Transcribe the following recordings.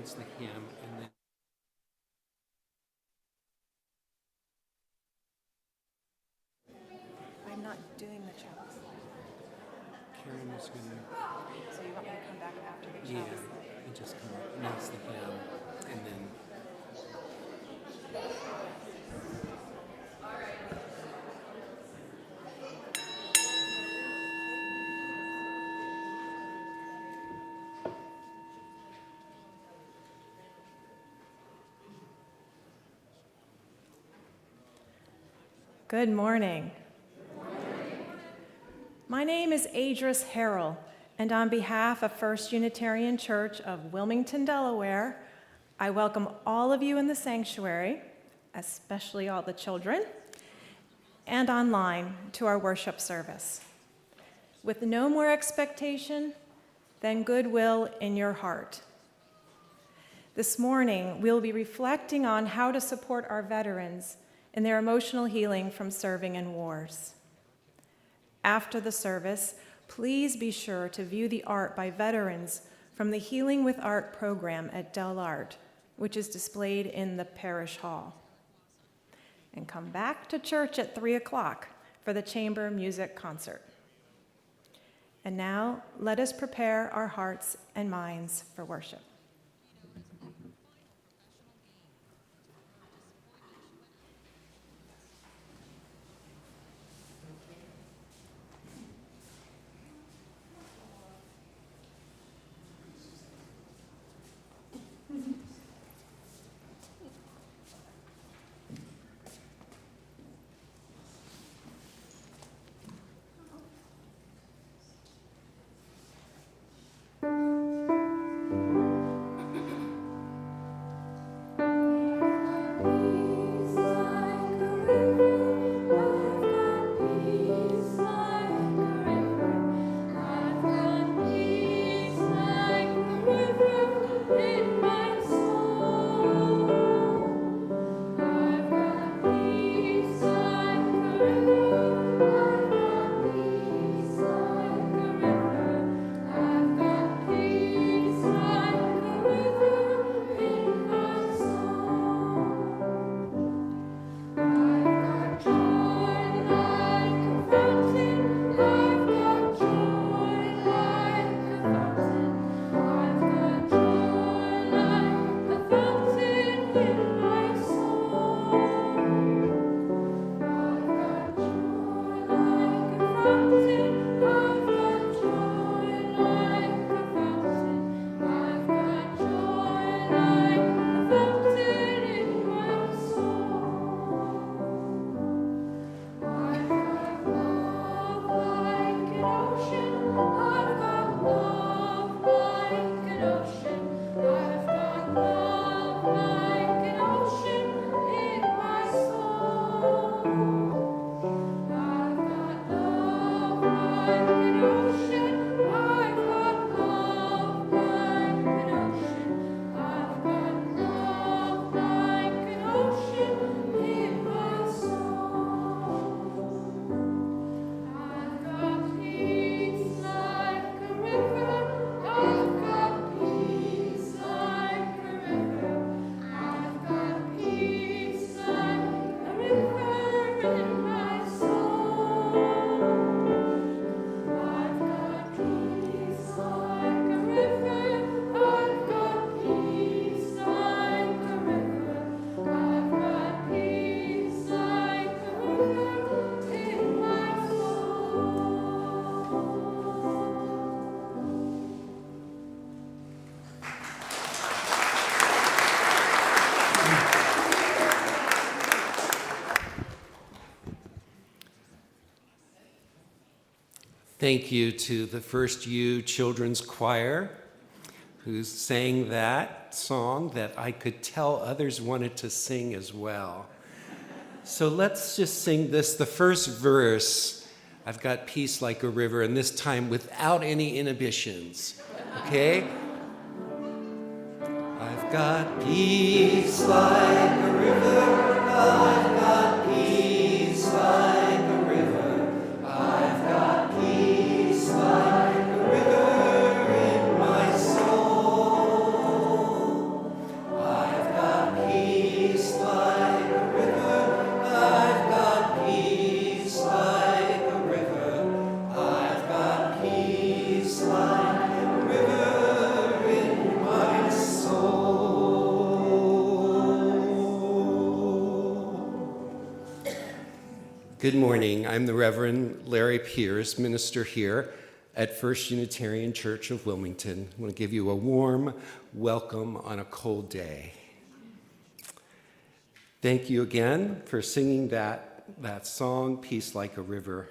announce the hymn, and then I'm not doing the chalice. Karen is going to, So you want me to come back after the yeah, chalice? and just come up, announce the hymn, and then. Good morning. My name is Adris Harrell, and on behalf of First Unitarian Church of Wilmington, Delaware, I welcome all of you in the sanctuary, especially all the children, and online to our worship service. With no more expectation than goodwill in your heart. This morning, we'll be reflecting on how to support our veterans in their emotional healing from serving in wars. After the service, please be sure to view the art by veterans from the Healing with Art program at Delart, which is displayed in the Parish Hall. And come back to church at 3 o'clock for the chamber music concert. And now, let us prepare our hearts and minds for worship. Thank you to the First U Children's Choir who sang that song that I could tell others wanted to sing as well. So let's just sing this, the first verse. I've got peace like a river, and this time without any inhibitions, okay? I've got peace like a river, I've got peace like a river, I've got peace like a river in my soul. Good morning. I'm the Reverend Larry Pierce, minister here at First Unitarian Church of Wilmington. I want to give you a warm welcome on a cold day. Thank you again for singing that song, Peace Like a River.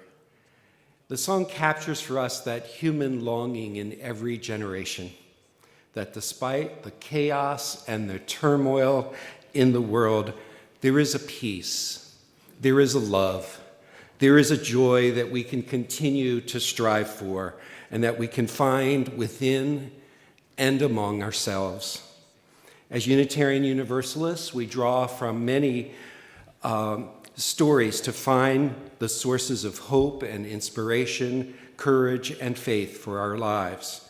The song captures for us that human longing in every generation, that despite the chaos and the turmoil in the world, there is a peace, there is a love, there is a joy that we can continue to strive for and that we can find within and among ourselves. As Unitarian Universalists, we draw from many stories to find the sources of hope and inspiration, courage and faith for our lives.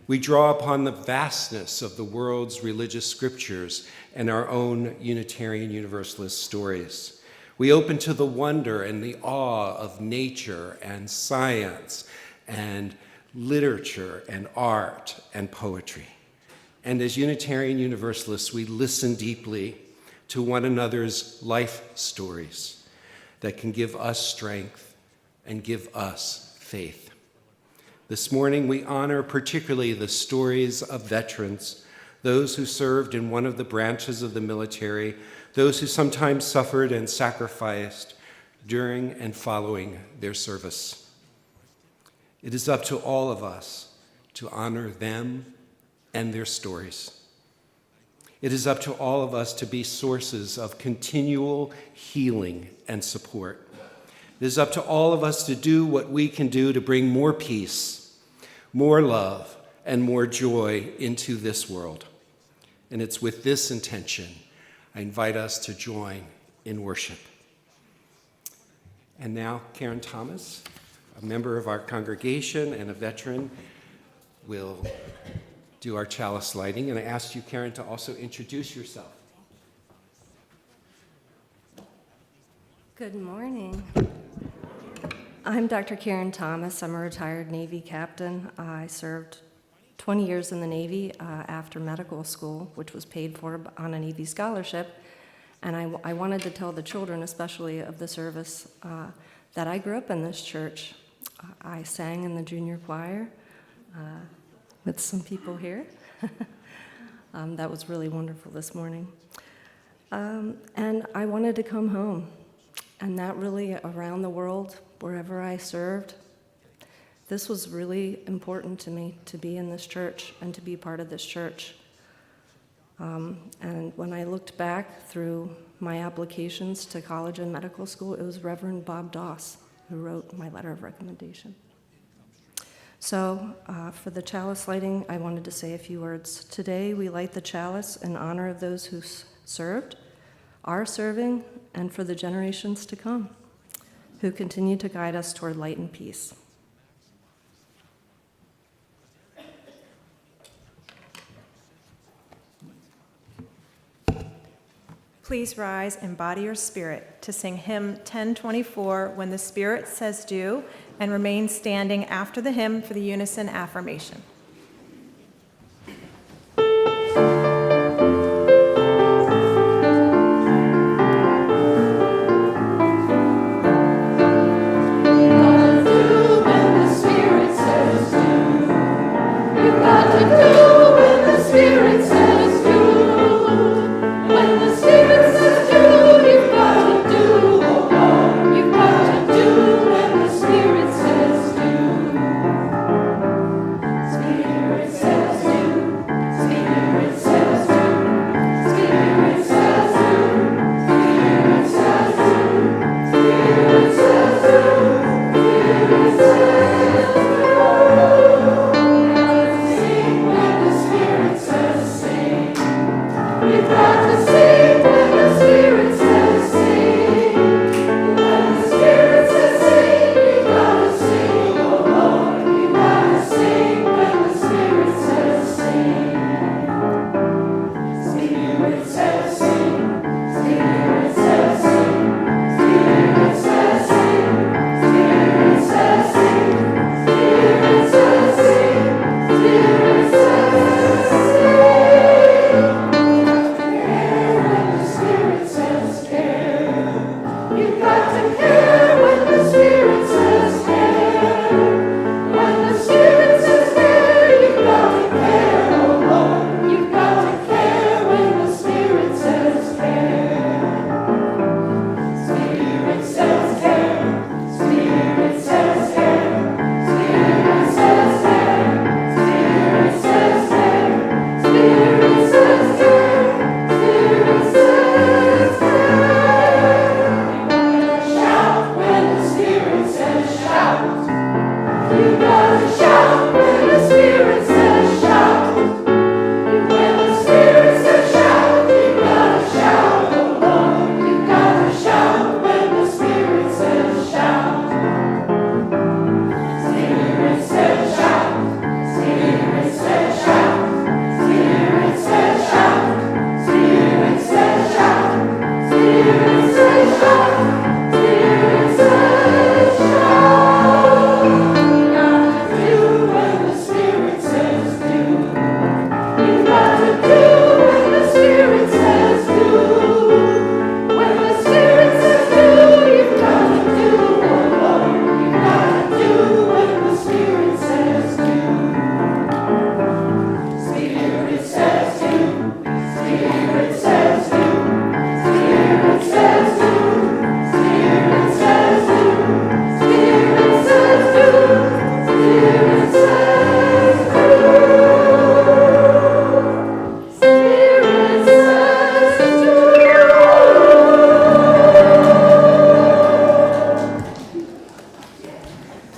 We draw upon the vastness of the world's religious scriptures and our own Unitarian Universalist stories. We open to the wonder and the awe of nature and science and literature and art and poetry. And as Unitarian Universalists, we listen deeply to one another's life stories that can give us strength and give us faith. This morning, we honor particularly the stories of veterans, those who served in one of the branches of the military, those who sometimes suffered and sacrificed during and following their service. It is up to all of us to honor them and their stories. It is up to all of us to be sources of continual healing and support. It is up to all of us to do what we can do to bring more peace, more love, and more joy into this world. And it's with this intention I invite us to join in worship. And now Karen Thomas, a member of our congregation and a veteran, will do our chalice lighting. And I asked you, Karen, to also introduce yourself. Good morning. I'm Dr. Karen Thomas. I'm a retired Navy captain. I served 20 years in the Navy after medical school, which was paid for on a Navy scholarship. And I wanted to tell the children, especially of the service, that I grew up in this church. I sang in the junior choir with some people here. That was really wonderful this morning. And I wanted to come home. And that really, around the world, wherever I served, this was really important to me, to be in this church and to be part of this church. And when I looked back through my applications to college and medical school, it was Reverend Bob Doss who wrote my letter of recommendation. So for the chalice lighting, I wanted to say a few words. Today, we light the chalice in honor of those who served, are serving, and for the generations to come, who continue to guide us toward light and peace. Please rise and body your spirit to sing hymn 1024, When the Spirit Says Do, and remain standing after the hymn for the unison affirmation. Spirit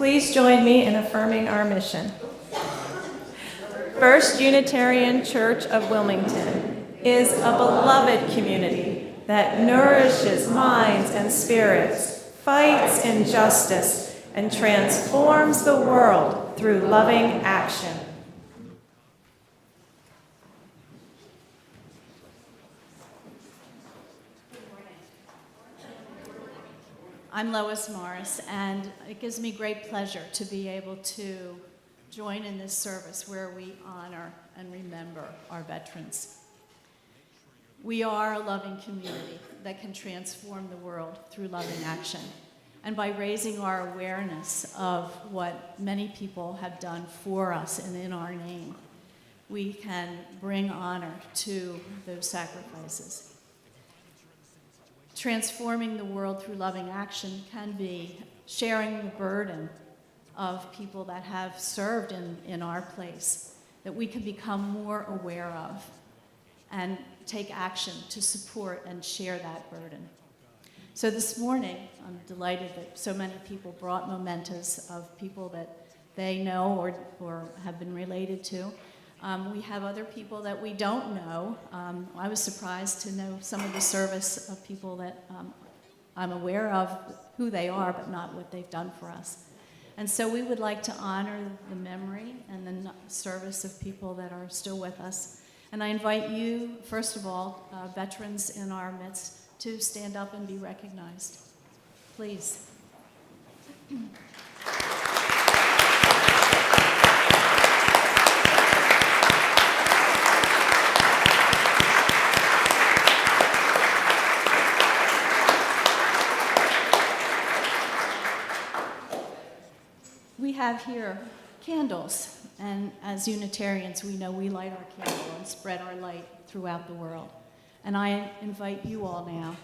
Please join me in affirming our mission. First Unitarian Church of Wilmington is a beloved community that nourishes minds and spirits, fights injustice, and transforms the world through loving action. I'm Lois Morris, and it gives me great pleasure to be able to join in this service where we honor and remember our veterans. We are a loving community that can transform the world through loving action. And by raising our awareness of what many people have done for us and in our name, we can bring honor to those sacrifices. Transforming the world through loving action can be sharing the burden of people that have served in our place, that we can become more aware of and take action to support and share that burden. So this morning, I'm delighted that so many people brought mementos of people that they know or have been related to. We have other people that we don't know. I was surprised to know some of the service of people that I'm aware of who they are, but not what they've done for us. And so we would like to honor the memory and the service of people that are still with us. And I invite you, first of all, veterans in our midst, to stand up and be recognized. Please. We have here candles, and as Unitarians, we know we light our candle and spread our light throughout the world. And I invite you all now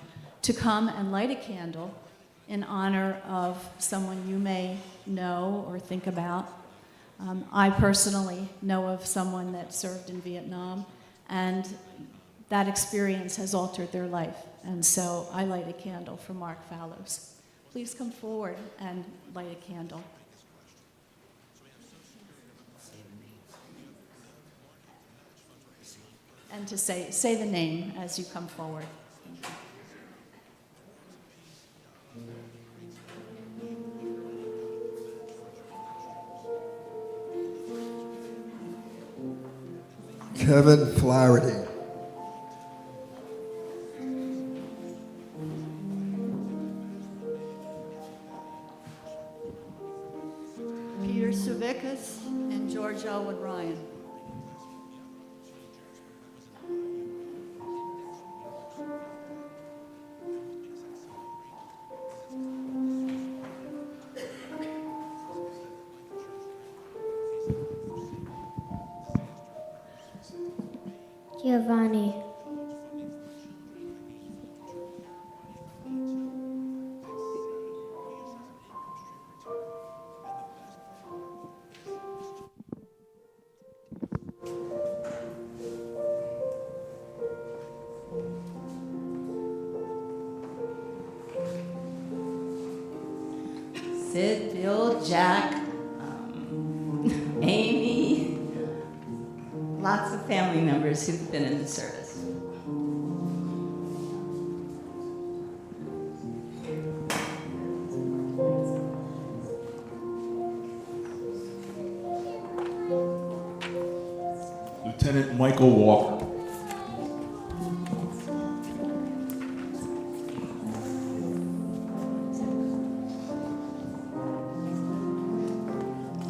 to come and light a candle in honor of someone you may know or think about. I personally know of someone that served in Vietnam, and that experience has altered their life. And so I light a candle for Mark Fallows. Please come forward and light a candle. And to say the name as you come forward. Kevin Flaherty. Peter Savickas and George Elwood Ryan. Giovanni. Sid, Bill, Jack, Amy, lots of family members who've been in the service. Lieutenant Michael Walker.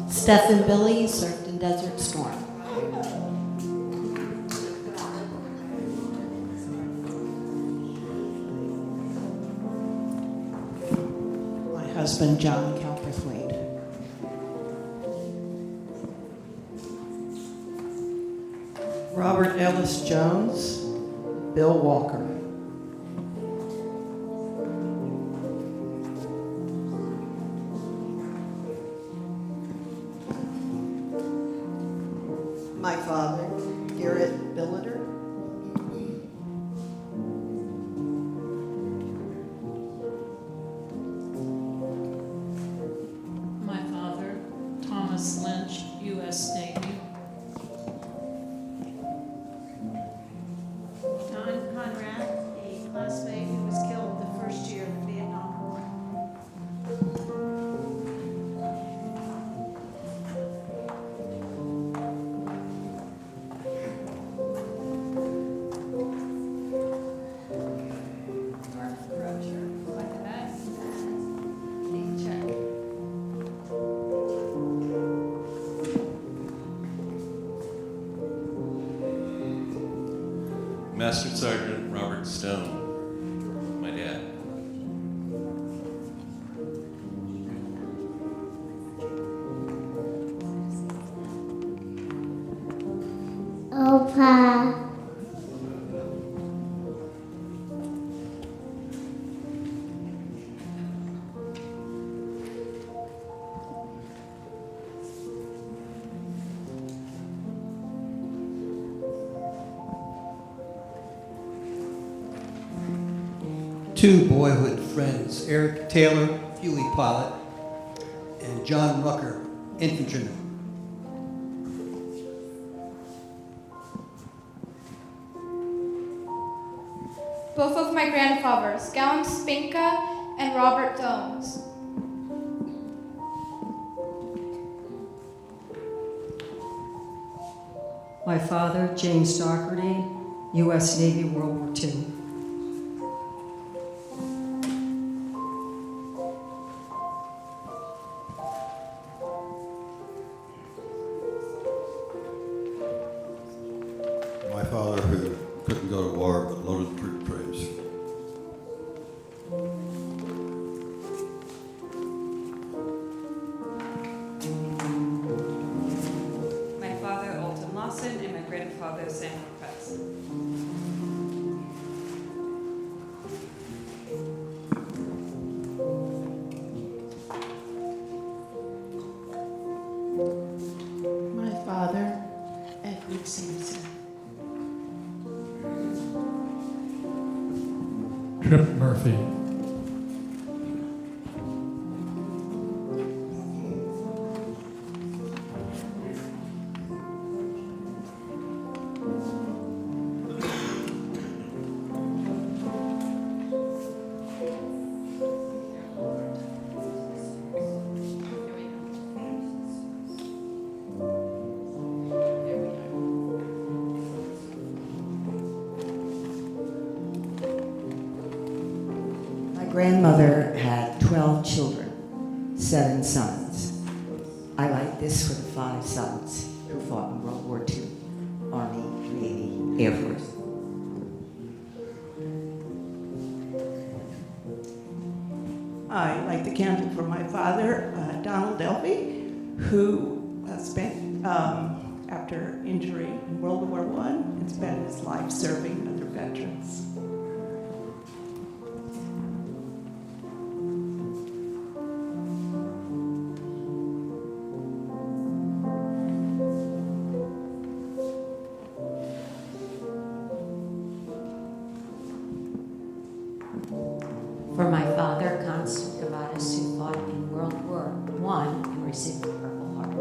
Stephen Billy served in Desert Storm. My husband, John Calperthwaite. Robert Ellis Jones, Bill Walker. My father, Garrett Billiter. My father, U.S. Navy. Don Conrad, a classmate who was killed the first year of the Vietnam War. Master Sergeant Robert Stone, my dad. Opa. Two boyhood friends, Eric Taylor, Huey pilot, and John Rucker, infantryman. Both of my grandfathers, Galen Specail and Robert Jones. My father, James Doherty, U.S. Navy, World War II. My father, who couldn't go to war but loaded troop trains. My father, Alton Lawson, and my grandfather, Samuel Press. My father, Edward Sampson. Trip Murphy. Grandmother had 12 children, 7 sons. I write this for the 5 sons who fought in World War II, Army, Navy, Air Force. I light the candle for my father, Donald Delpy, who spent, after injury in World War I, and spent his life serving other veterans. For my father, Constant Gavadas, who fought in World War I and received the Purple Heart.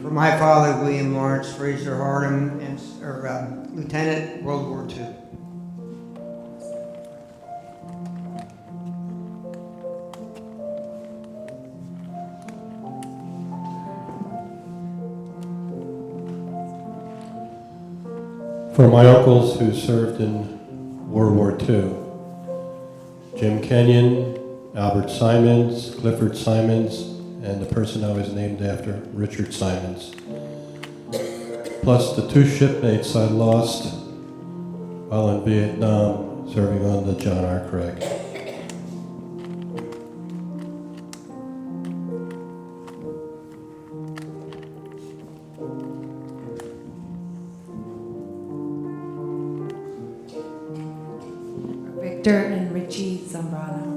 For my father, William Lawrence Fraser Hardham, and Lieutenant, World War II. For my uncles who served in World War II, Jim Kenyon, Albert Simons, Clifford Simons, and the person I was named after, Richard Simons. Plus the 2 shipmates I lost while in Vietnam, serving on the John R. Craig. Victor and Richie Zambrano.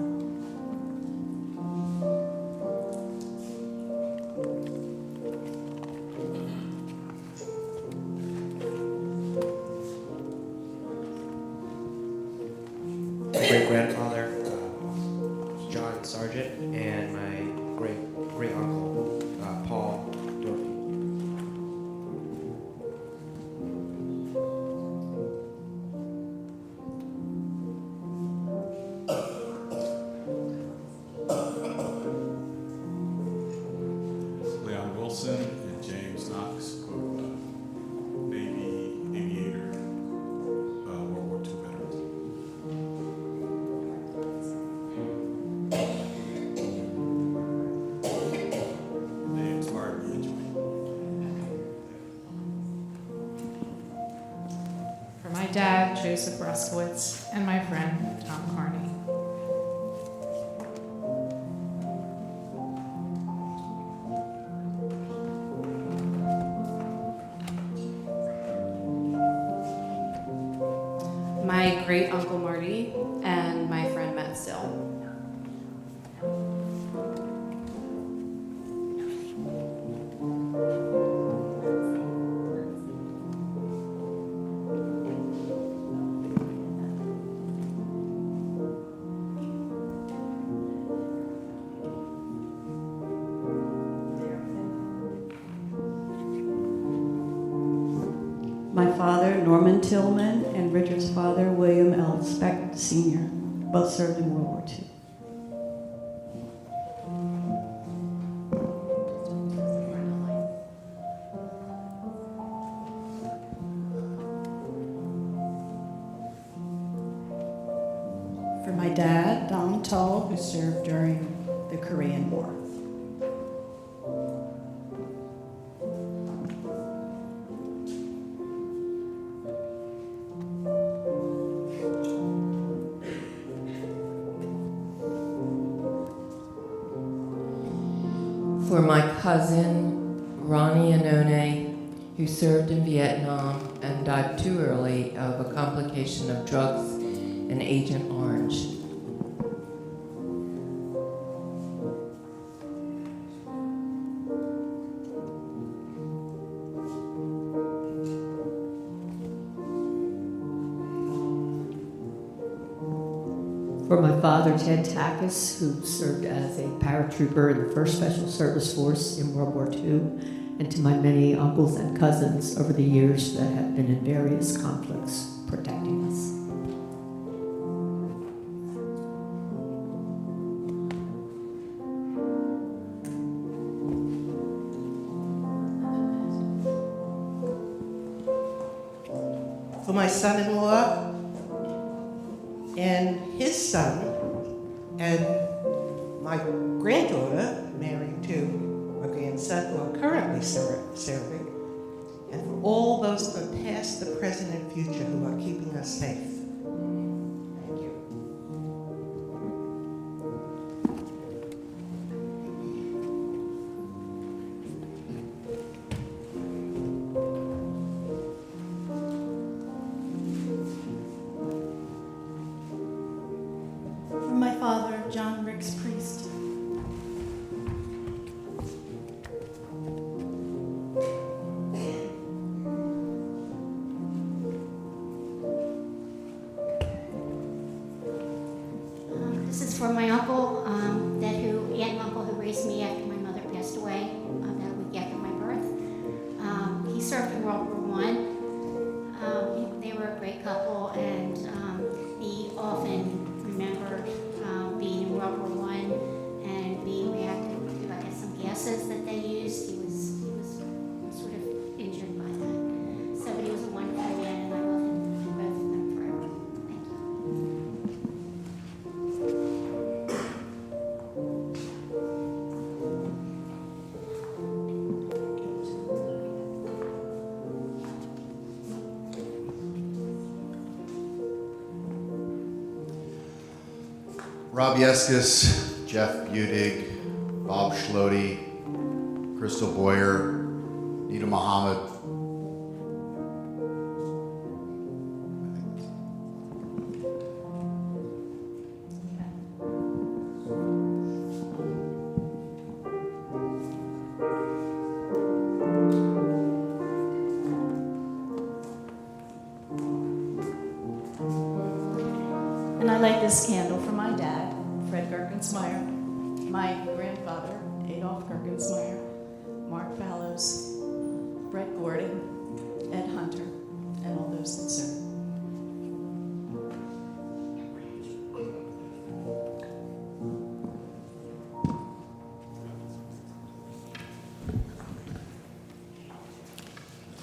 Wilson and James Knox, both Navy aviator, World War II veterans. They inspired me to join. For my dad, Joseph Ruskowitz, and my friend, Tom Carney. My great uncle Marty, and my friend Matt Still. My father, Norman Tillman, and Richard's father, William L. Speck Sr., both served in World War II. For my dad, Donald Tull, who served during the Korean War. For my cousin, Ronnie Anone, who served in Vietnam and died too early of a complication of drugs and Agent Orange. For my father, Ted Takis, who served as a paratrooper in the 1st Special Service Force in World War II, and to my many uncles and cousins over the years that have been in various conflicts protecting us. For my son-in-law and his son, and my granddaughter, married to a grandson who are currently serving, and for all those of the past, the present, and future who are keeping us safe. Thank you. For my father, John Ricks Priest. This is for my uncle, aunt and uncle who raised me after my mother passed away about a week after my birth. He served in World War I. They were a great couple, and he often remembered being in World War I and being reactive to, I guess, some gases that they used. He was sort of injured by that. So, but he was a wonderful man, and I love him, both of them forever. Thank you. Rob Yeskis, Jeff Budig, Bob Schlody, Crystal Boyer, Nita Muhammad. And I light this candle for my dad, Fred Gerkensmeyer, my grandfather, Adolph Gerkensmeyer, Mark Fallows, Brett Gordon, Ed Hunter, and all those that serve.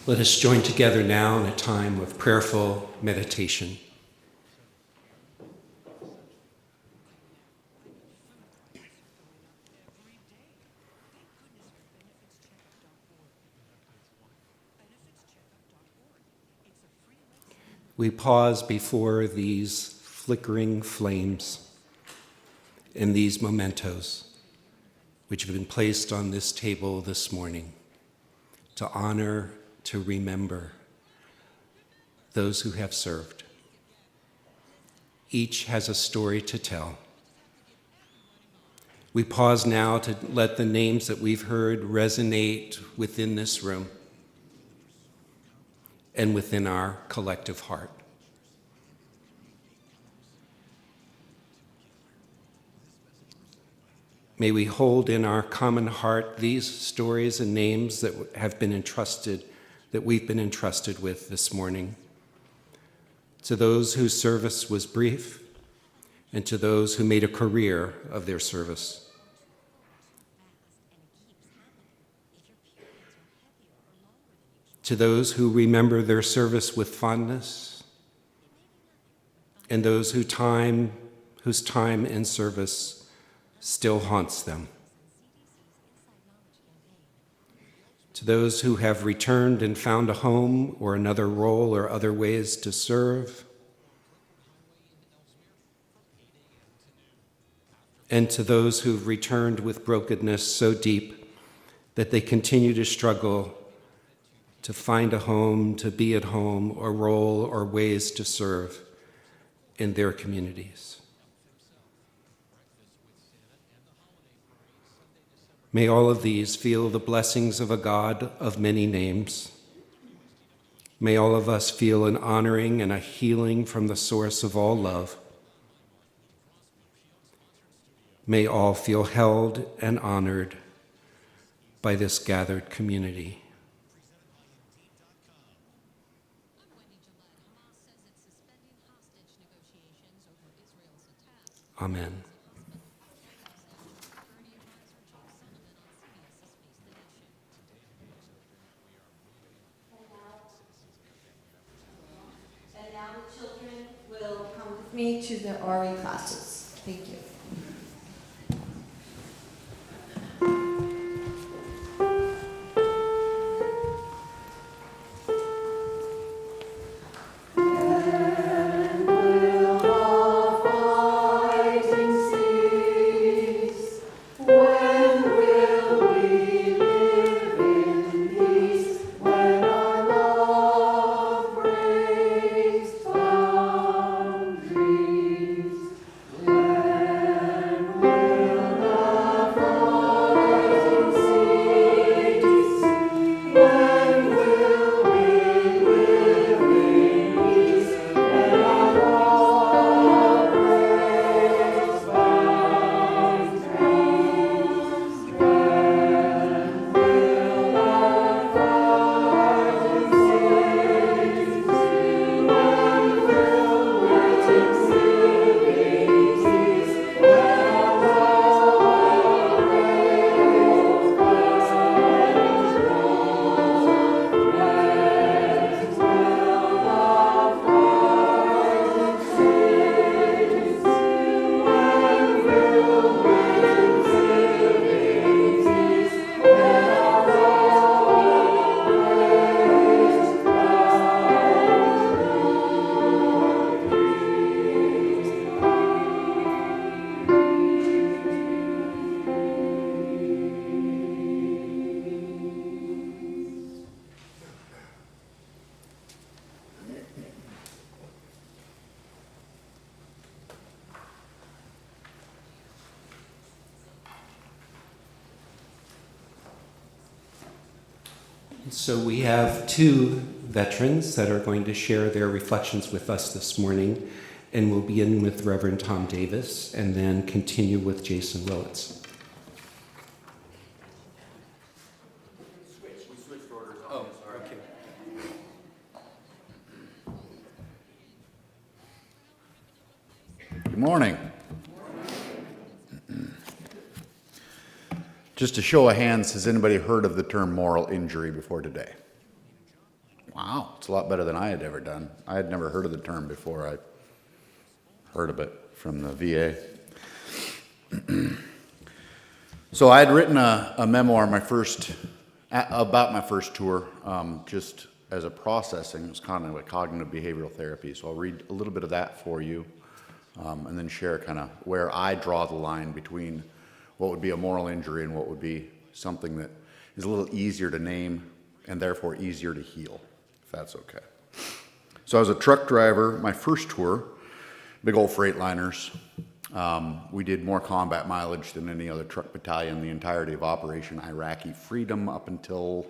Let us join together now in a time of prayerful meditation. We pause before these flickering flames and these mementos which have been placed on this table this morning to honor, to remember those who have served. Each has a story to tell. We pause now to let the names that we've heard resonate within this room and within our collective heart. May we hold in our common heart these stories and names that have been entrusted, that we've been entrusted with this morning. To those whose service was brief, and to those who made a career of their service. To those who remember their service with fondness, and those whose time and service still haunts them. To those who have returned and found a home or another role or other ways to serve. And to those who've returned with brokenness so deep that they continue to struggle to find a home, to be at home, or role or ways to serve in their communities. May all of these feel the blessings of a God of many names. May all of us feel an honoring and a healing from the source of all love. May all feel held and honored by this gathered community. Amen. Me to the RE classes. Thank you. So we have two veterans that are going to share their reflections with us this morning, and we'll begin with Reverend Tom Davis and then continue with Jason Willits. We switched orders. Oh, okay. Good morning. Just a show of hands, has anybody heard of the term moral injury before today? Wow, it's a lot better than I had ever done. I had never heard of the term before I heard of it from the VA. So I had written a memoir about my first tour, just as a processing. It was kind of like cognitive behavioral therapy. So I'll read a little bit of that for you, and then share kind of where I draw the line between what would be a moral injury and what would be something that is a little easier to name and therefore easier to heal, if that's okay. So I was a truck driver, my first tour, big old Freightliners. We did more combat mileage than any other truck battalion the entirety of Operation Iraqi Freedom up until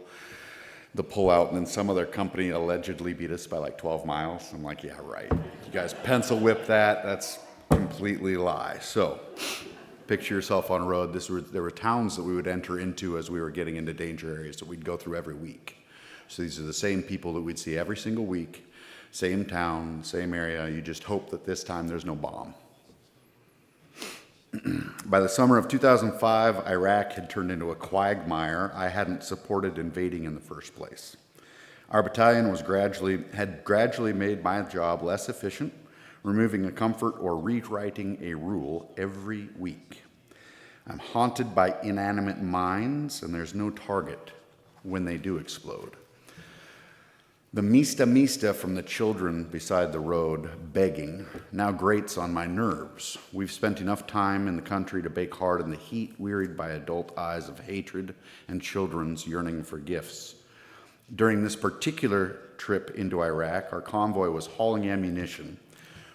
the pullout, and then some other company allegedly beat us by like 12 miles. I'm like, yeah, right. You guys pencil whip that. That's completely lie. So picture yourself on a road. There were towns that we would enter into as we were getting into danger areas that we'd go through every week. So these are the same people that we'd see every single week, same town, same area. You just hope that this time there's no bomb. By the summer of 2005, Iraq had turned into a quagmire I hadn't supported invading in the first place. Our battalion had gradually made my job less efficient, removing a comfort or rewriting a rule every week. I'm haunted by inanimate mines, and there's no target when they do explode. The mista from the children beside the road begging now grates on my nerves. We've spent enough time in the country to bake hard in the heat, wearied by adult eyes of hatred and children's yearning for gifts. During this particular trip into Iraq, our convoy was hauling ammunition,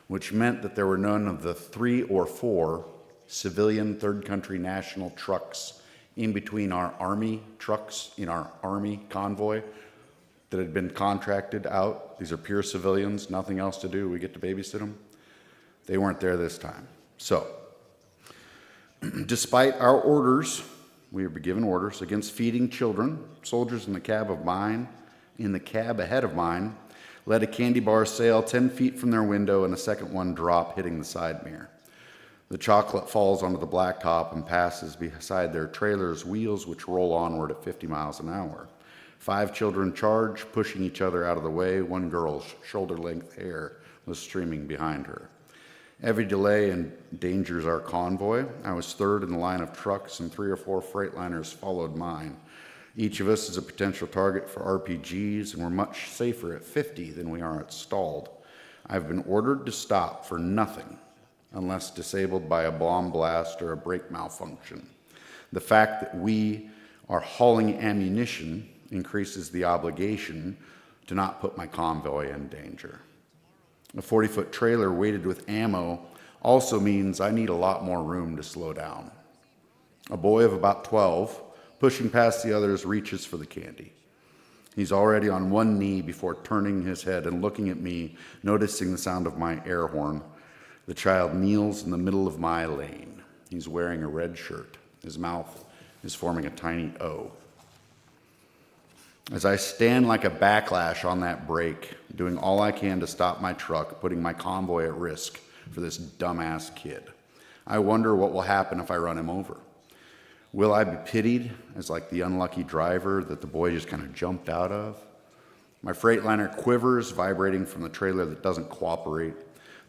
which meant that there were none of the 3 or 4 civilian third country national trucks in between our army trucks in our army convoy that had been contracted out. These are pure civilians, nothing else to do. We get to babysit them. They weren't there this time. So, despite our orders, we were given orders against feeding children. Soldiers in the cab ahead of mine, let a candy bar sail 10 feet from their window and a second one drop, hitting the side mirror. The chocolate falls onto the blacktop and passes beside their trailer's wheels, which roll onward at 50 miles an hour. 5 children charge, pushing each other out of the way. One girl's shoulder-length hair was streaming behind her. Every delay endangers our convoy. I was third in the line of trucks, and 3 or 4 Freightliners followed mine. Each of us is a potential target for RPGs, and we're much safer at 50 than we are at stalled. I've been ordered to stop for nothing unless disabled by a bomb blast or a brake malfunction. The fact that we are hauling ammunition increases the obligation to not put my convoy in danger. A 40-foot trailer weighted with ammo also means I need a lot more room to slow down. A boy of about 12, pushing past the others, reaches for the candy. He's already on one knee before turning his head and looking at me, noticing the sound of my air horn. The child kneels in the middle of my lane. He's wearing a red shirt. His mouth is forming a tiny O. As I stand like a backlash on that brake, doing all I can to stop my truck, putting my convoy at risk for this dumbass kid, I wonder what will happen if I run him over. Will I be pitied as like the unlucky driver that the boy just kind of jumped out of? My Freightliner quivers, vibrating from the trailer that doesn't cooperate.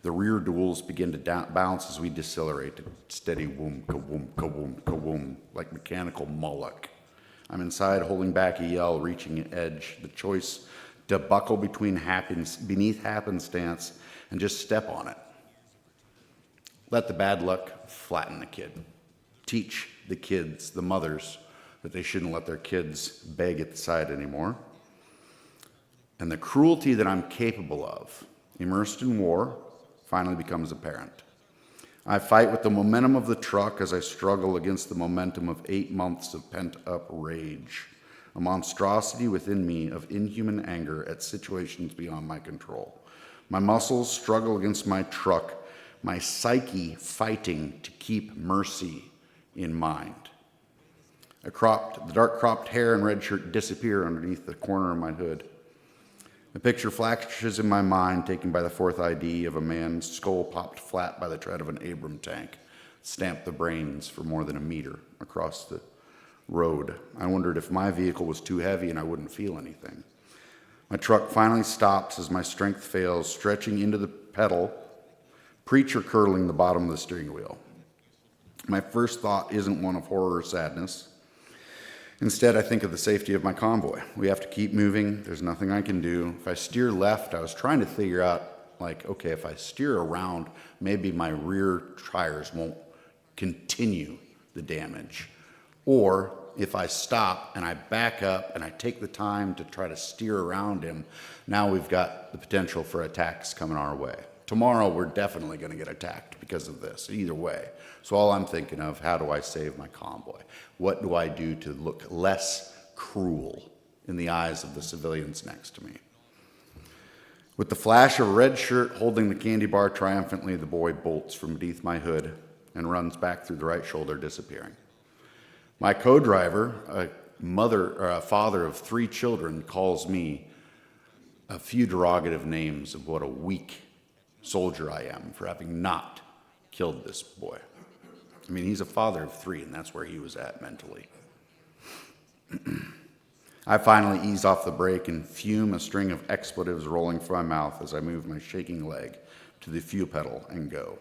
The rear duals begin to bounce as we decelerate, steady whoom, ka-woom, ka-woom, ka-woom, like mechanical Moloch. I'm inside, holding back a yell, reaching an edge, the choice to buckle beneath happenstance and just step on it. Let the bad luck flatten the kid. Teach the kids, the mothers, that they shouldn't let their kids beg at the side anymore. And the cruelty that I'm capable of, immersed in war, finally becomes apparent. I fight with the momentum of the truck as I struggle against the momentum of 8 months of pent-up rage, a monstrosity within me of inhuman anger at situations beyond my control. My muscles struggle against my truck, my psyche fighting to keep mercy in mind. The dark cropped hair and red shirt disappear underneath the corner of my hood. The picture flashes in my mind, taken by the 4th ID of a man's skull popped flat by the tread of an Abram tank, stamped the brains for more than a meter across the road. I wondered if my vehicle was too heavy and I wouldn't feel anything. My truck finally stops as my strength fails, stretching into the pedal, preacher curdling the bottom of the steering wheel. My first thought isn't one of horror or sadness. Instead, I think of the safety of my convoy. We have to keep moving. There's nothing I can do. If I steer left, I was trying to figure out, okay, if I steer around, maybe my rear tires won't continue the damage. Or if I stop and I back up and I take the time to try to steer around him, now we've got the potential for attacks coming our way. Tomorrow, we're definitely going to get attacked because of this, either way. So all I'm thinking of, how do I save my convoy? What do I do to look less cruel in the eyes of the civilians next to me? With the flash of a red shirt holding the candy bar triumphantly, the boy bolts from beneath my hood and runs back through the right shoulder, disappearing. My co-driver, a father of 3 children, calls me a few derogative names of what a weak soldier I am for having not killed this boy. I mean, he's a father of 3, and that's where he was at mentally. I finally ease off the brake and fume a string of expletives rolling from my mouth as I move my shaking leg to the fuel pedal and go.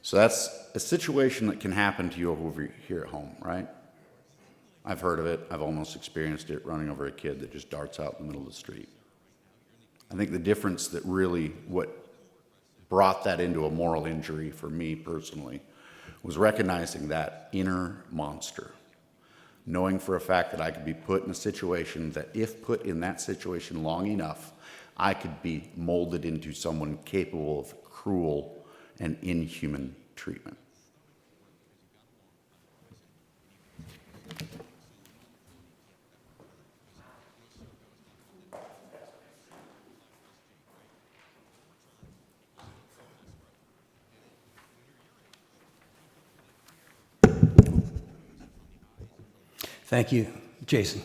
So that's a situation that can happen to you over here at home, right? I've heard of it. I've almost experienced it running over a kid that just darts out in the middle of the street. I think the difference that really what brought that into a moral injury for me personally was recognizing that inner monster, knowing for a fact that I could be put in a situation that if put in that situation long enough, I could be molded into someone capable of cruel and inhuman treatment. Thank you, Jason.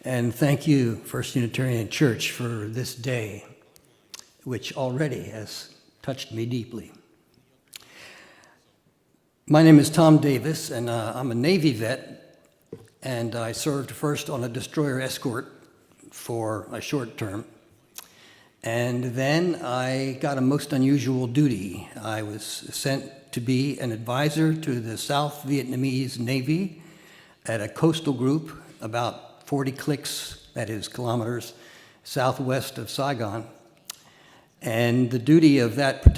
And thank you, First Unitarian Church, for this day, which already has touched me deeply. My name is Tom Davis, and I'm a Navy vet, and I served first on a destroyer escort for a short term. And then I got a most unusual duty. I was sent to be an advisor to the South Vietnamese Navy at a coastal group about 40 clics, that is kilometers, southwest of Saigon. And the duty of that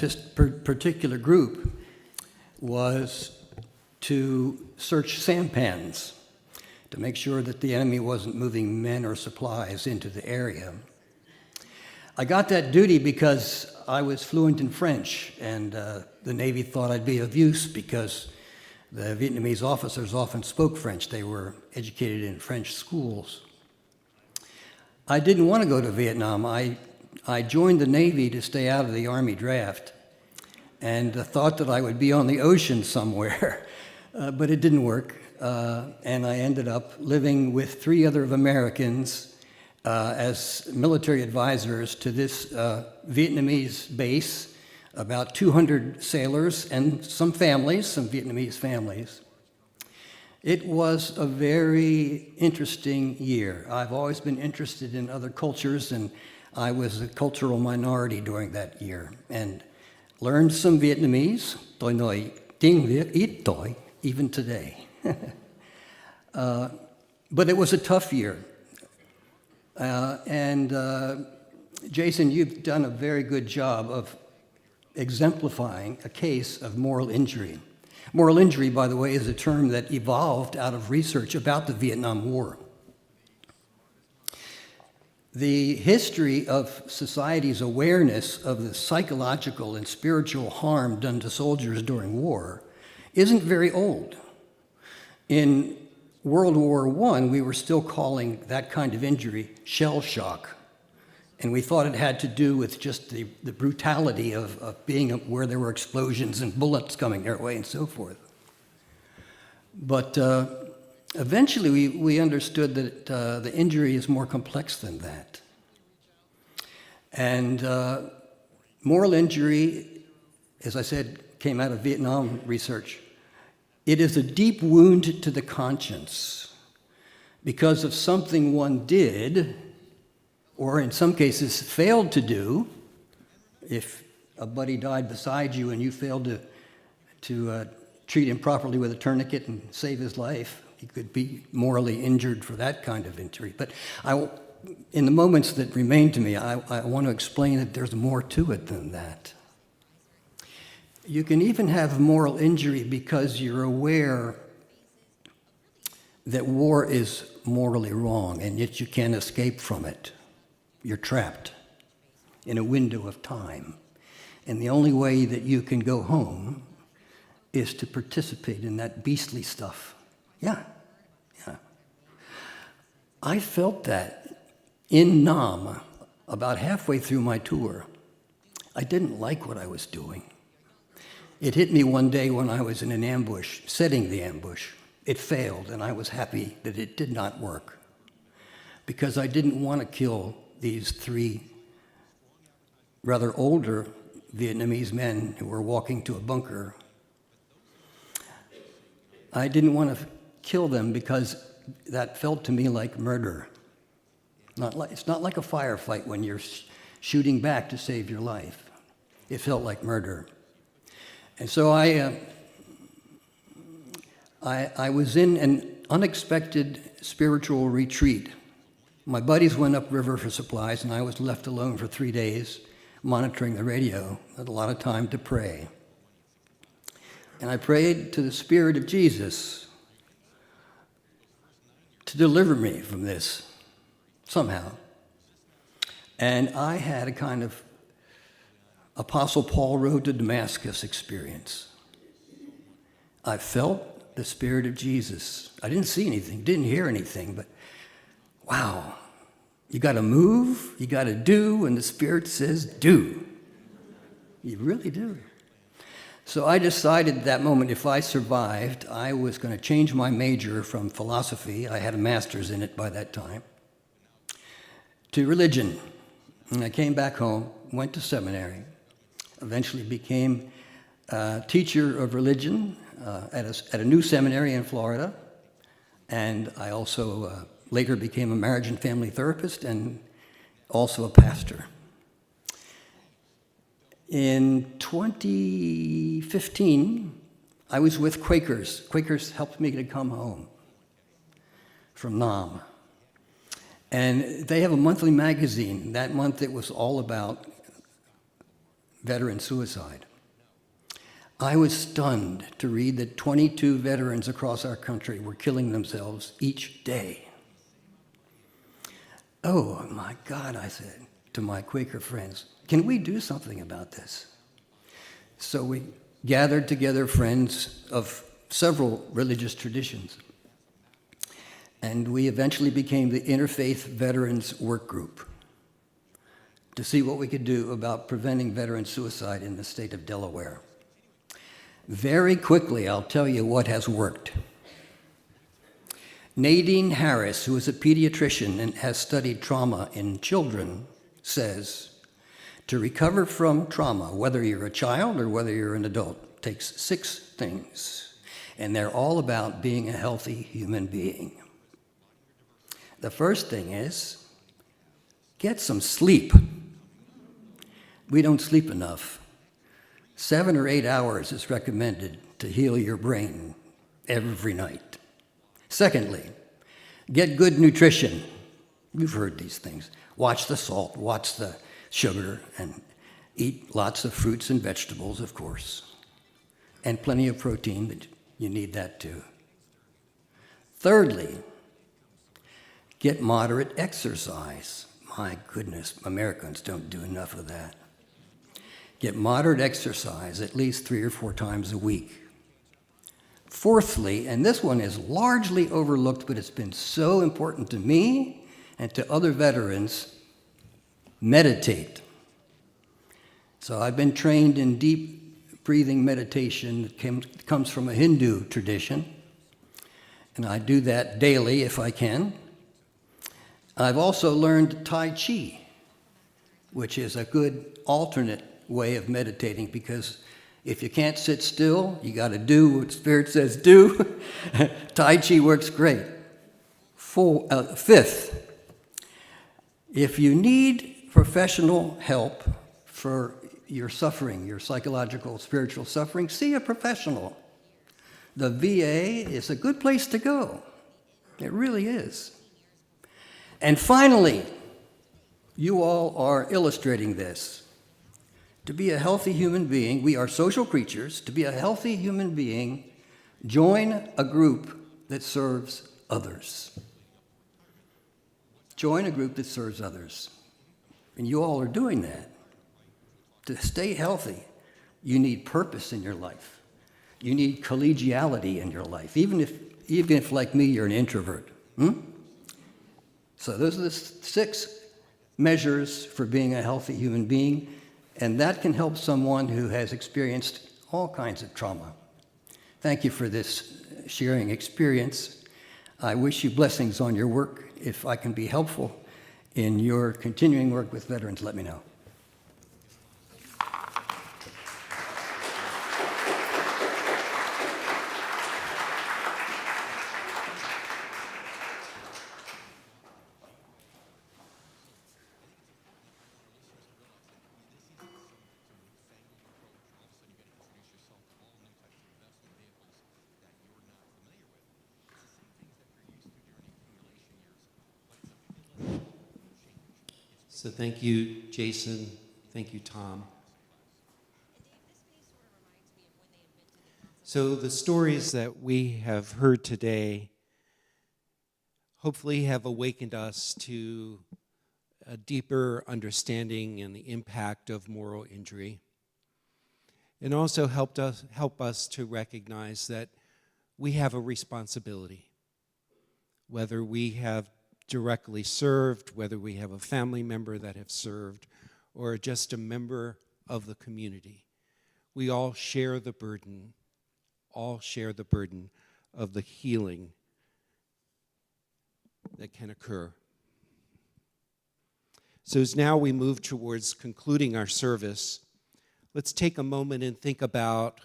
particular group was to search sampans to make sure that the enemy wasn't moving men or supplies into the area. I got that duty because I was fluent in French, and the Navy thought I'd be of use because the Vietnamese officers often spoke French. They were educated in French schools. I didn't want to go to Vietnam. I joined the Navy to stay out of the Army draft, and thought that I would be on the ocean somewhere, but it didn't work. And I ended up living with 3 other Americans as military advisors to this Vietnamese base, about 200 sailors and some families, some Vietnamese families. It was a very interesting year. I've always been interested in other cultures, and I was a cultural minority during that year, and learned some Vietnamese. Tôi nói tiếng Việt ít thôi, even today. But it was a tough year. Jason, you've done a very good job of exemplifying a case of moral injury. Moral injury, by the way, is a term that evolved out of research about the Vietnam War. The history of society's awareness of the psychological and spiritual harm done to soldiers during war isn't very old. In World War I, we were still calling that kind of injury shell shock. And we thought it had to do with just the brutality of being where there were explosions and bullets coming their way and so forth. But eventually we understood that the injury is more complex than that. And moral injury, as I said, came out of Vietnam research. It is a deep wound to the conscience because of something one did, or in some cases failed to do. If a buddy died beside you and you failed to treat him properly with a tourniquet and save his life, he could be morally injured for that kind of injury. But in the moments that remain to me, I want to explain that there's more to it than that. You can even have moral injury because you're aware that war is morally wrong, and yet you can't escape from it. You're trapped in a window of time. And the only way that you can go home is to participate in that beastly stuff. Yeah. I felt that in Nam about halfway through my tour. I didn't like what I was doing. It hit me one day when I was in an ambush, setting the ambush. It failed, and I was happy that it did not work, because I didn't want to kill these 3 rather older Vietnamese men who were walking to a bunker. I didn't want to kill them because that felt to me like murder. It's not like a firefight when you're shooting back to save your life. It felt like murder. And so I was in an unexpected spiritual retreat. My buddies went upriver for supplies, and I was left alone for 3 days monitoring the radio. I had a lot of time to pray. And I prayed to the Spirit of Jesus to deliver me from this somehow. And I had a kind of Apostle Paul Road to Damascus experience. I felt the Spirit of Jesus. I didn't see anything, didn't hear anything, but wow, you got to move, you got to do, and the Spirit says do. You really do. So I decided at that moment, if I survived, I was going to change my major from philosophy, I had a master's in it by that time, to religion. And I came back home, went to seminary, eventually became a teacher of religion at a new seminary in Florida. And I also later became a marriage and family therapist and also a pastor. In 2015, I was with Quakers. Quakers helped me to come home from Nam. And they have a monthly magazine. That month it was all about veteran suicide. I was stunned to read that 22 veterans across our country were killing themselves each day. Oh my God, I said to my Quaker friends, can we do something about this? So we gathered together friends of several religious traditions. And we eventually became the Interfaith Veterans Workgroup to see what we could do about preventing veteran suicide in the state of Delaware. Very quickly, I'll tell you what has worked. Nadine Harris, who is a pediatrician and has studied trauma in children, says, to recover from trauma, whether you're a child or whether you're an adult, takes 6 things, and they're all about being a healthy human being. The first thing is, get some sleep. We don't sleep enough. 7 or 8 hours is recommended to heal your brain every night. Secondly, get good nutrition. You've heard these things. Watch the salt, watch the sugar, and eat lots of fruits and vegetables, of course, and plenty of protein, but you need that too. Thirdly, get moderate exercise. My goodness, Americans don't do enough of that. Get moderate exercise at least 3 or 4 times a week. Fourthly, and this one is largely overlooked, but it's been so important to me and to other veterans, meditate. So I've been trained in deep breathing meditation that comes from a Hindu tradition, and I do that daily if I can. I've also learned Tai Chi, which is a good alternate way of meditating, because if you can't sit still, you got to do what Spirit says do. Tai Chi works great. Fifth, if you need professional help for your suffering, your psychological, spiritual suffering, see a professional. The VA is a good place to go. It really is. And finally, you all are illustrating this. To be a healthy human being, we are social creatures. To be a healthy human being, join a group that serves others. Join a group that serves others. And you all are doing that. To stay healthy, you need purpose in your life. You need collegiality in your life, even if like me, you're an introvert. So those are the 6 measures for being a healthy human being, and that can help someone who has experienced all kinds of trauma. Thank you for this sharing experience. I wish you blessings on your work. If I can be helpful in your continuing work with veterans, let me know. So thank you, Jason. Thank you, Tom. So the stories that we have heard today hopefully have awakened us to a deeper understanding and the impact of moral injury, and also help us to recognize that we have a responsibility, whether we have directly served, whether we have a family member that have served, or just a member of the community. We all share the burden, of the healing that can occur. So as now we move towards concluding our service, let's take a moment and think about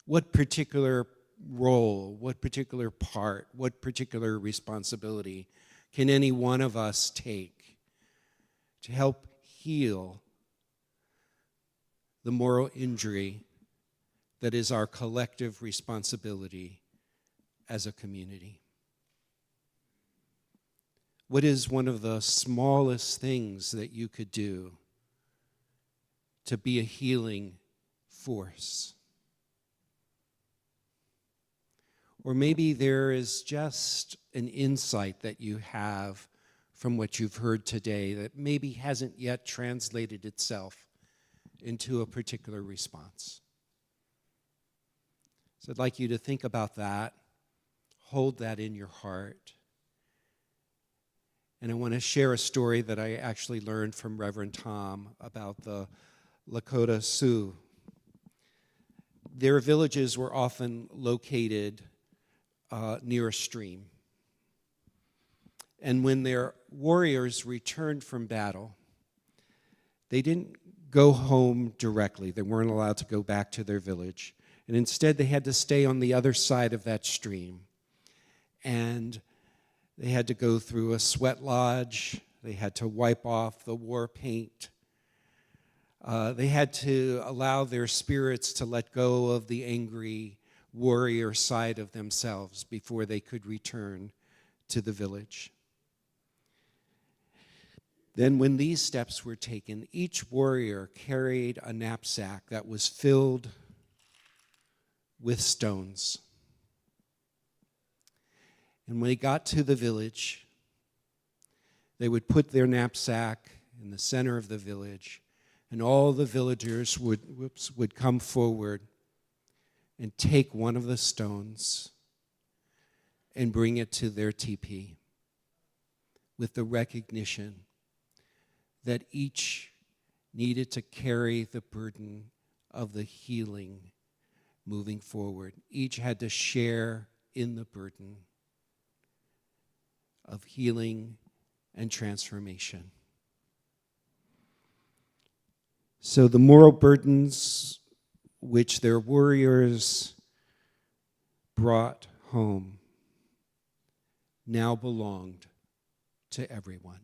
what particular role, what particular part, what particular responsibility can any one of us take to help heal the moral injury that is our collective responsibility as a community? What is one of the smallest things that you could do to be a healing force? Or maybe there is just an insight that you have from what you've heard today that maybe hasn't yet translated itself into a particular response. So I'd like you to think about that, hold that in your heart. And I want to share a story that I actually learned from Reverend Tom about the Lakota Sioux. Their villages were often located near a stream. And when their warriors returned from battle, they didn't go home directly. They weren't allowed to go back to their village. And instead, they had to stay on the other side of that stream. And they had to go through a sweat lodge. They had to wipe off the war paint. They had to allow their spirits to let go of the angry warrior side of themselves before they could return to the village. Then when these steps were taken, each warrior carried a knapsack that was filled with stones. And when they got to the village, they would put their knapsack in the center of the village, and all the villagers would come forward and take one of the stones and bring it to their teepee with the recognition that each needed to carry the burden of the healing moving forward. Each had to share in the burden of healing and transformation. So the moral burdens which their warriors brought home now belonged to everyone.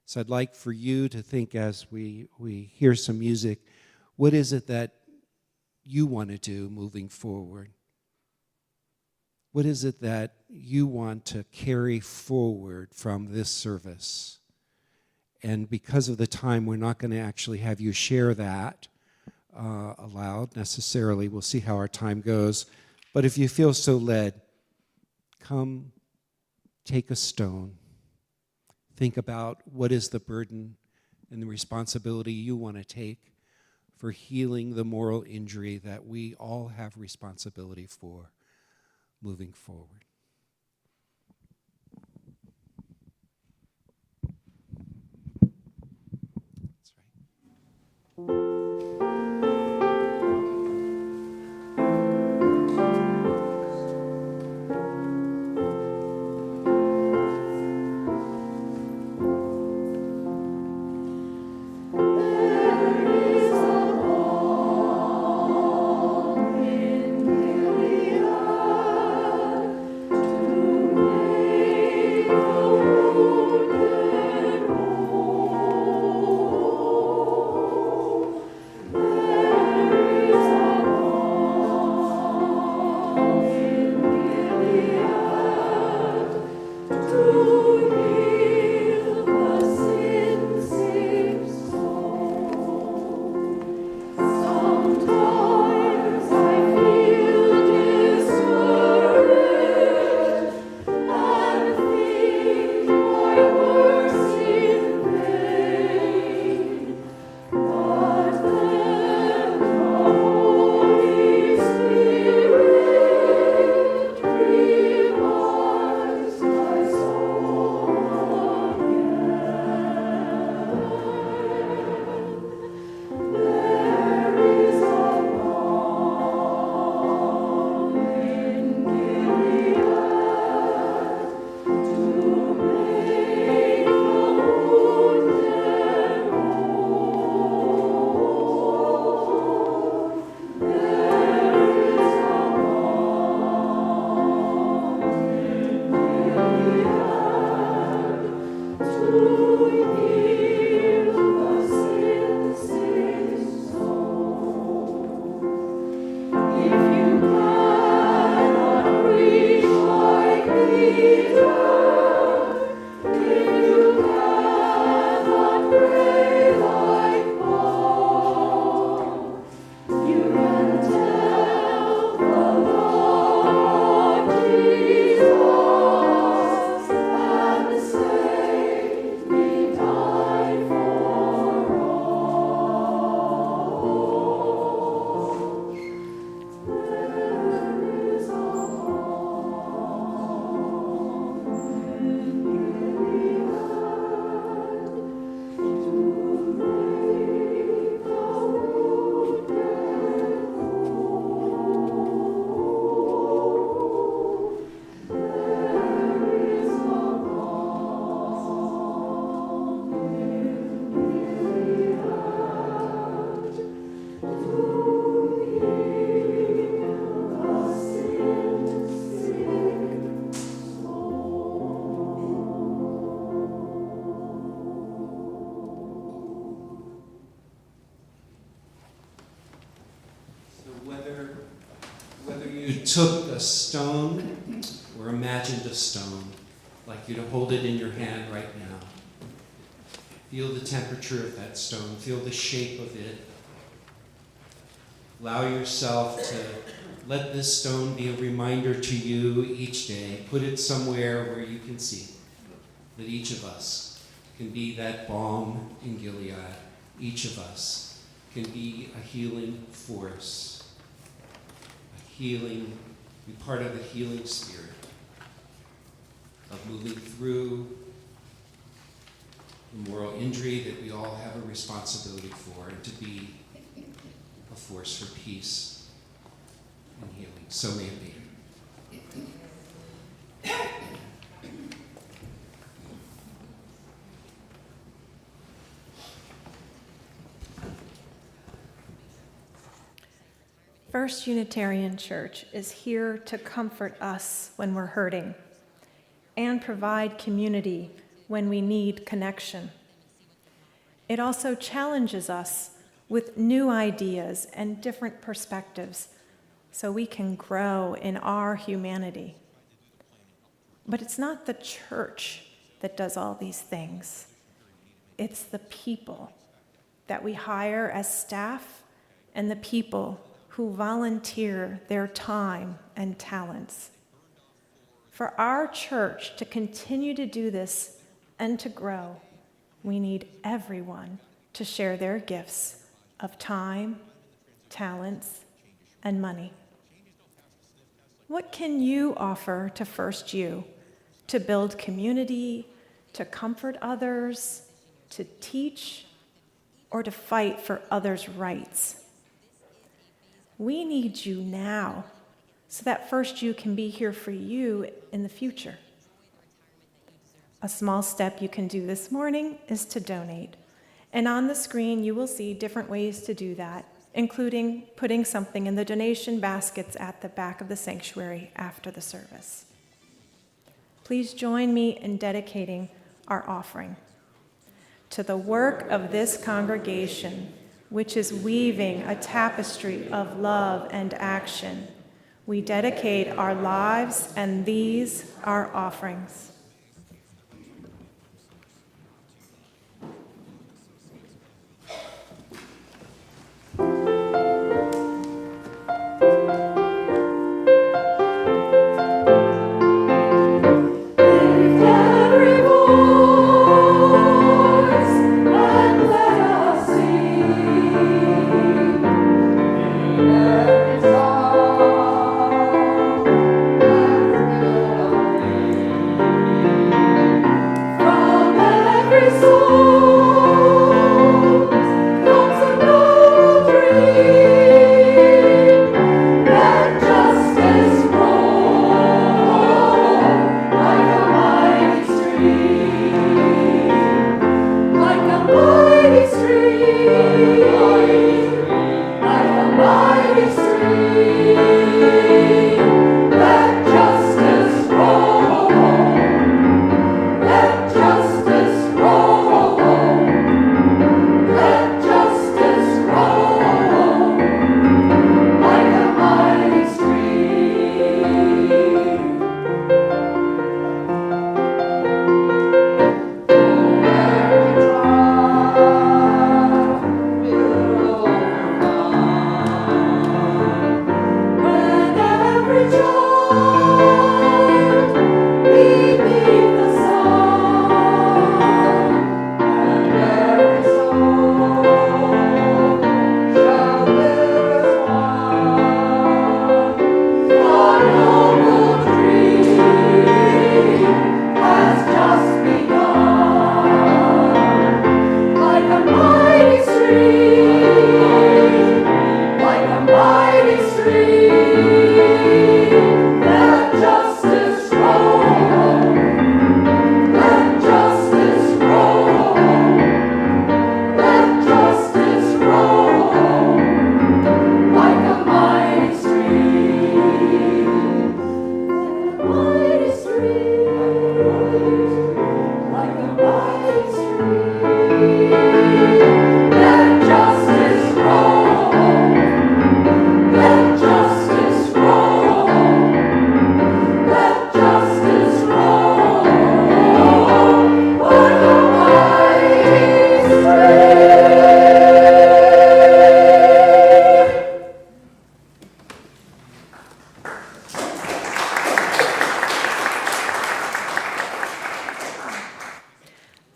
So I'd like for you to think as we hear some music, what is it that you want to do moving forward? What is it that you want to carry forward from this service? And because of the time, we're not going to actually have you share that aloud necessarily. We'll see how our time goes. But if you feel so led, come take a stone. Think about what is the burden and the responsibility you want to take for healing the moral injury that we all have responsibility for moving forward. That's right. Took a stone or imagined a stone, like you to hold it in your hand right now. Feel the temperature of that stone, feel the shape of it. Allow yourself to let this stone be a reminder to you each day. Put it somewhere where you can see that each of us can be that balm in Gilead. Each of us can be a healing force. Healing, be part of the healing spirit of moving through the moral injury that we all have a responsibility for, and to be a force for peace and healing. So may it be. First Unitarian Church is here to comfort us when we're hurting, and provide community when we need connection. It also challenges us with new ideas and different perspectives so we can grow in our humanity. But it's not the church that does all these things. It's the people that we hire as staff and the people who volunteer their time and talents. For our church to continue to do this and to grow, we need everyone to share their gifts of time, talents, and money. What can you offer to First U to build community, to comfort others, to teach, or to fight for others' rights? We need you now so that First U can be here for you in the future. A small step you can do this morning is to donate. And on the screen, you will see different ways to do that, including putting something in the donation baskets at the back of the sanctuary after the service. Please join me in dedicating our offering to the work of this congregation, which is weaving a tapestry of love and action. We dedicate our lives and these our offerings.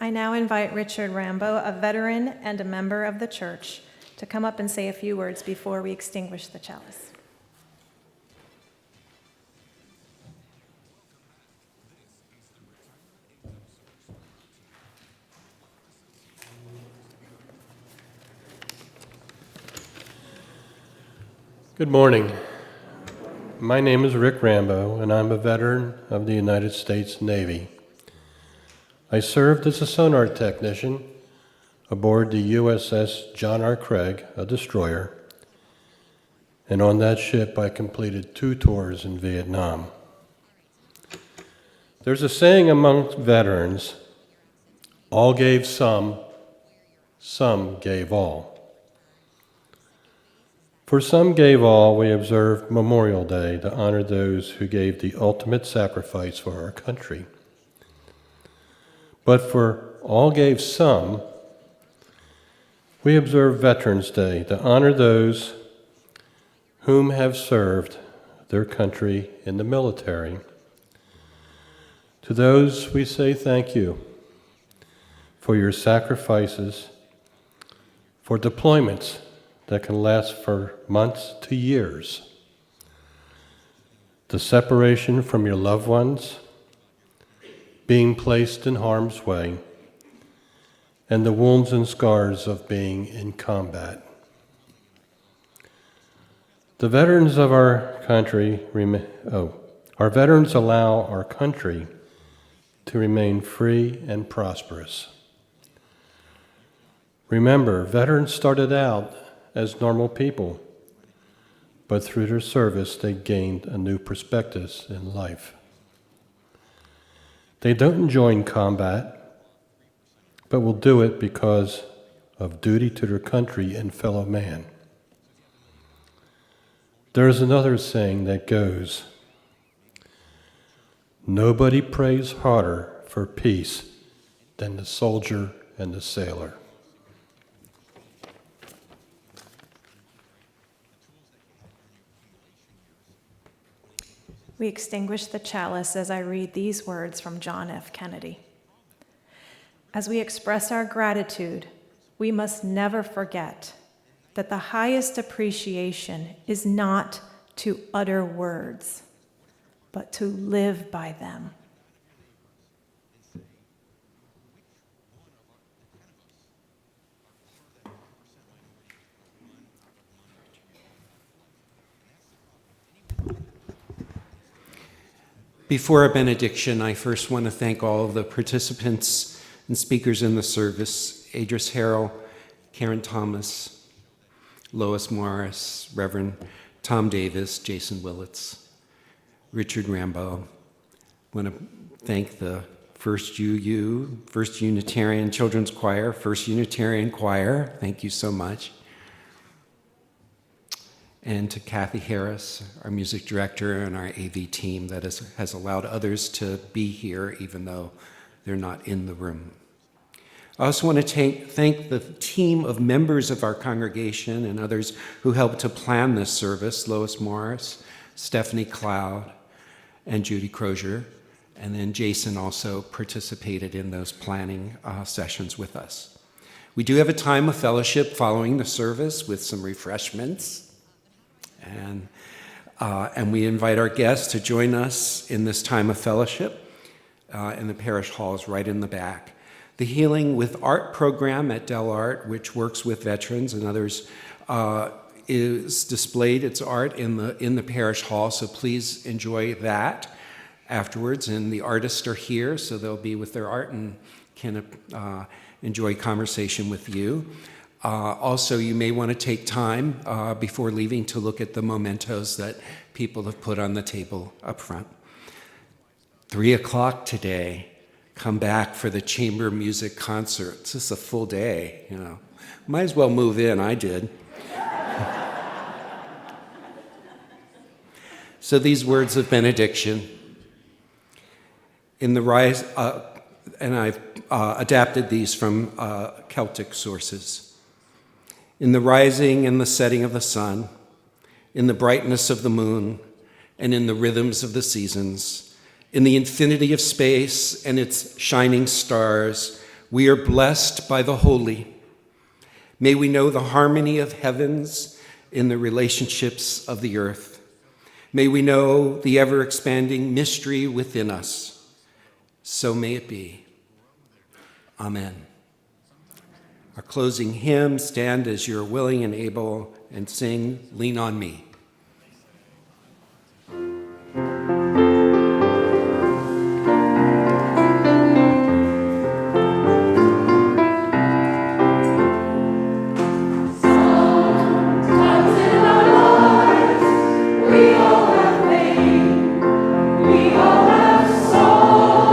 I now invite Richard Rambo, a veteran and a member of the church, to come up and say a few words before we extinguish the chalice. Good morning. My name is Rick Rambo, and I'm a veteran of the United States Navy. I served as a sonar technician aboard the USS John R. Craig, a destroyer, and on that ship I completed 2 tours in Vietnam. There's a saying among veterans, all gave some gave all. For some gave all, we observe Memorial Day to honor those who gave the ultimate sacrifice for our country. But for all gave some, we observe Veterans Day to honor those whom have served their country in the military. To those we say thank you for your sacrifices, for deployments that can last for months to years, the separation from your loved ones, being placed in harm's way, and the wounds and scars of being in combat. The veterans of our country, our veterans allow our country to remain free and prosperous. Remember, veterans started out as normal people, but through their service they gained a new perspective in life. They don't join combat, but will do it because of duty to their country and fellow man. There is another saying that goes, nobody prays harder for peace than the soldier and the sailor. We extinguish the chalice as I read these words from John F. Kennedy. As we express our gratitude, we must never forget that the highest appreciation is not to utter words, but to live by them. Before our benediction, I first want to thank all of the participants and speakers in the service, Adris Harrell, Karen Thomas, Lois Morris, Reverend Tom Davis, Jason Willits, Richard Rambo. I want to thank the First Unitarian Children's Choir, First Unitarian Choir. Thank you so much. And to Kathy Harris, our music director, and our AV team that has allowed others to be here even though they're not in the room. I also want to thank the team of members of our congregation and others who helped to plan this service, Lois Morris, Stephanie Cloud, and Judy Crozier. And then Jason also participated in those planning sessions with us. We do have a time of fellowship following the service with some refreshments. And we invite our guests to join us in this time of fellowship in the Parish Hall is right in the back. The Healing with Art program at Delart, which works with veterans and others, is displayed, its art in the Parish Hall, so please enjoy that afterwards. And the artists are here, so they'll be with their art and can enjoy conversation with you. Also, you may want to take time before leaving to look at the mementos that people have put on the table up front. 3:00 today, come back for the chamber music concert. It's just a full day, you know. Might as well move in, I did. So these words of benediction. In the rise, and I've adapted these from Celtic sources. In the rising and the setting of the sun, in the brightness of the moon, and in the rhythms of the seasons, in the infinity of space and its shining stars, we are blessed by the holy. May we know the harmony of heavens in the relationships of the earth. May we know the ever-expanding mystery within us. So may it be. Amen. Our closing hymn, stand as you're willing and able, and sing, Lean on Me. We all have pain, we all have sorrow.